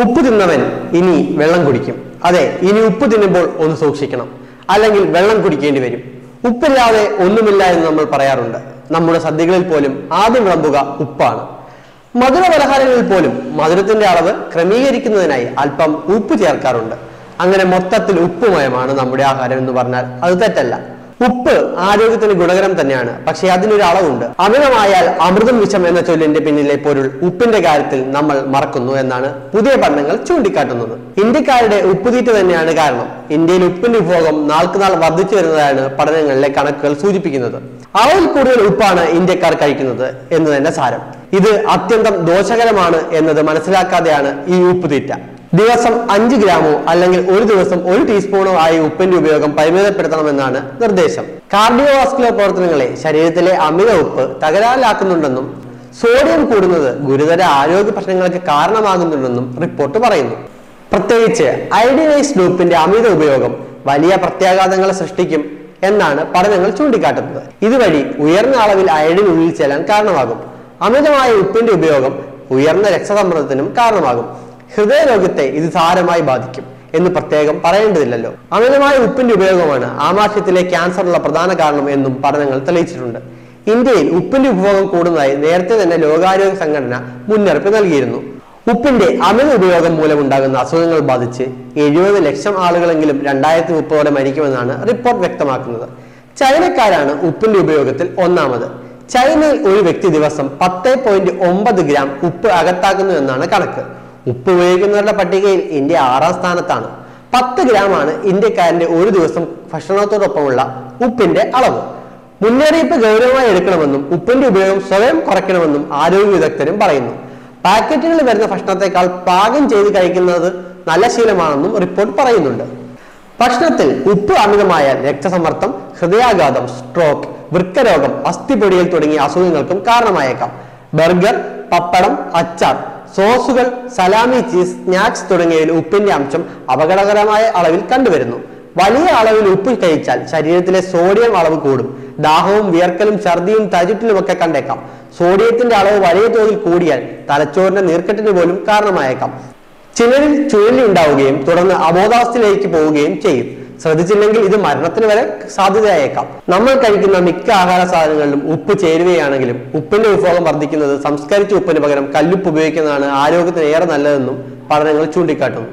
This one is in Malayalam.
ഉപ്പ് തിന്നവൻ ഇനി വെള്ളം കുടിക്കും. അതെ, ഇനി ഉപ്പ് തിന്നുമ്പോൾ ഒന്ന് സൂക്ഷിക്കണം, അല്ലെങ്കിൽ വെള്ളം കുടിക്കേണ്ടി വരും. ഉപ്പില്ലാതെ ഒന്നുമില്ല എന്ന് നമ്മൾ പറയാറുണ്ട്. നമ്മുടെ സദ്യകളിൽ പോലും ആദ്യം വിളമ്പുക ഉപ്പാണ്. മധുര പലഹാരങ്ങളിൽ പോലും മധുരത്തിന്റെ അളവ് ക്രമീകരിക്കുന്നതിനായി അല്പം ഉപ്പ് ചേർക്കാറുണ്ട്. അങ്ങനെ മൊത്തത്തിൽ ഉപ്പുമയമാണ് നമ്മുടെ ആഹാരം എന്ന് പറഞ്ഞാൽ അത് തെറ്റല്ല. ഉപ്പ് ആരോഗ്യത്തിന് ഗുണകരം തന്നെയാണ്, പക്ഷെ അതിനൊരു അളവുണ്ട്. അമിതമായാൽ അമൃതം വിഷം എന്ന ചൊല്ലിന്റെ പിന്നിലെ പൊരുൾ ഉപ്പിന്റെ കാര്യത്തിൽ നമ്മൾ മറക്കുന്നു എന്നാണ് പുതിയ പഠനങ്ങൾ ചൂണ്ടിക്കാട്ടുന്നത്. ഇന്ത്യക്കാരുടെ ഉപ്പുതീറ്റ തന്നെയാണ് കാരണം. ഇന്ത്യയിൽ ഉപ്പിന്റെ ഉപഭോഗം നാൾക്കുനാൾ വർദ്ധിച്ചു വരുന്നതാണ് പഠനങ്ങളിലെ കണക്കുകൾ സൂചിപ്പിക്കുന്നത്. അളവിൽ കൂടുതൽ ഉപ്പാണ് ഇന്ത്യക്കാർ കഴിക്കുന്നത് എന്ന് തന്നെ സാരം. ഇത് അത്യന്തം ദോഷകരമാണ് എന്നത് മനസ്സിലാക്കാതെയാണ് ഈ ഉപ്പുതീറ്റ. ദിവസം 5 ഗ്രാമോ അല്ലെങ്കിൽ ഒരു ദിവസം 1 ടീസ്പൂണോ ആയി ഉപ്പിന്റെ ഉപയോഗം പരിമിതപ്പെടുത്തണമെന്നാണ് നിർദ്ദേശം. കാർഡിയോവാസ്കുലർ പ്രവർത്തനങ്ങളെ ശരീരത്തിലെ അമിത ഉപ്പ് തകരാറിലാക്കുന്നുണ്ടെന്നും സോഡിയം കൂടുന്നത് ഗുരുതര ആരോഗ്യ പ്രശ്നങ്ങൾക്ക് കാരണമാകുന്നുണ്ടെന്നും റിപ്പോർട്ട് പറയുന്നു. പ്രത്യേകിച്ച് അയഡിനൈസ്ഡ് ഉപ്പിന്റെ അമിത ഉപയോഗം വലിയ പ്രത്യാഘാതങ്ങൾ സൃഷ്ടിക്കും എന്നാണ് പഠനങ്ങൾ ചൂണ്ടിക്കാട്ടുന്നത്. ഇതുവഴി ഉയർന്ന അളവിൽ അയഡിൻ ഉള്ളിൽ ചെല്ലാൻ കാരണമാകും. അമിതമായ ഉപ്പിന്റെ ഉപയോഗം ഉയർന്ന രക്തസമ്മർദ്ദത്തിനും കാരണമാകും. ഹൃദയരോഗത്തെ ഇത് സാരമായി ബാധിക്കും എന്ന് പ്രത്യേകം പറയേണ്ടതില്ലല്ലോ. അമിതമായ ഉപ്പിന്റെ ഉപയോഗമാണ് ആമാശയത്തിലെ ക്യാൻസറിനുള്ള പ്രധാന കാരണം എന്നും പഠനങ്ങൾ തെളിയിച്ചിട്ടുണ്ട്. ഇന്ത്യയിൽ ഉപ്പിന്റെ ഉപഭോഗം കൂടുന്നതായി നേരത്തെ തന്നെ ലോകാരോഗ്യ സംഘടന മുന്നറിയിപ്പ് നൽകിയിരുന്നു. ഉപ്പിന്റെ അമിത ഉപയോഗം മൂലമുണ്ടാകുന്ന അസുഖങ്ങൾ ബാധിച്ച് 70 ലക്ഷം ആളുകളെങ്കിലും 2030 മരിക്കുമെന്നാണ് റിപ്പോർട്ട് വ്യക്തമാക്കുന്നത്. ചൈനക്കാരാണ് ഉപ്പിന്റെ ഉപയോഗത്തിൽ ഒന്നാമത്. ചൈനയിൽ ഒരു വ്യക്തി ദിവസം 10.9 ഗ്രാം ഉപ്പ് അകത്താക്കുന്നു എന്നാണ് കണക്ക്. ഉപ്പ് ഉപയോഗിക്കുന്നവരുടെ പട്ടികയിൽ ഇന്ത്യ 6ാം സ്ഥാനത്താണ്. 10 ഗ്രാമാണ് ഇന്ത്യക്കാരന്റെ ഒരു ദിവസം ഭക്ഷണത്തോടൊപ്പമുള്ള ഉപ്പിന്റെ അളവ്. മുന്നറിയിപ്പ് ഗൗരവമായി എടുക്കണമെന്നും ഉപ്പിന്റെ ഉപയോഗം സ്വയം കുറയ്ക്കണമെന്നും ആരോഗ്യ വിദഗ്ധരും പറയുന്നു. പാക്കറ്റുകളിൽ വരുന്ന ഭക്ഷണത്തെക്കാൾ പാകം ചെയ്ത് കഴിക്കുന്നത് നല്ല ശീലമാണെന്നും റിപ്പോർട്ട് പറയുന്നുണ്ട്. ഭക്ഷണത്തിൽ ഉപ്പ് അമിതമായാൽ രക്തസമ്മർദ്ദം, ഹൃദയാഘാതം, സ്ട്രോക്ക്, വൃക്കരോഗം, അസ്ഥിപൊടിയൽ തുടങ്ങിയ അസുഖങ്ങൾക്കും കാരണമായേക്കാം. ബർഗർ, പപ്പടം, അച്ചാർ, സോസുകൾ, സലാമി, ചീസ്, സ്നാക്സ് തുടങ്ങിയവയിൽ ഉപ്പിന്റെ അംശം അപകടകരമായ അളവിൽ കണ്ടുവരുന്നു. വലിയ അളവിൽ ഉപ്പ് കഴിച്ചാൽ ശരീരത്തിലെ സോഡിയം അളവ് കൂടും. ദാഹവും വിയർക്കലും ഛർദിയും തരിട്ടിലുമൊക്കെ കണ്ടേക്കാം. സോഡിയത്തിന്റെ അളവ് വലിയ തോതിൽ കൂടിയാൽ തലച്ചോറിന്റെ നീർക്കെട്ടിന് പോലും കാരണമായേക്കാം. ചിലരിൽ ചുഴലി ഉണ്ടാവുകയും തുടർന്ന് അബോധാവസ്ഥയിലേക്ക് പോവുകയും ചെയ്യും. ശ്രദ്ധിച്ചില്ലെങ്കിൽ ഇത് മരണത്തിന് വരെ സാധ്യതയായേക്കാം. നമ്മൾ കഴിക്കുന്ന മിക്ക ആഹാര സാധനങ്ങളിലും ഉപ്പ് ചേരുകയാണെങ്കിലും ഉപ്പിന്റെ ഉപഭോഗം വർദ്ധിക്കുന്നത് സംസ്കരിച്ച ഉപ്പിന് പകരം കല്ലുപ്പ് ഉപയോഗിക്കുന്നതാണ് ആരോഗ്യത്തിന് ഏറെ നല്ലതെന്നും പഠനങ്ങൾ ചൂണ്ടിക്കാട്ടുന്നു.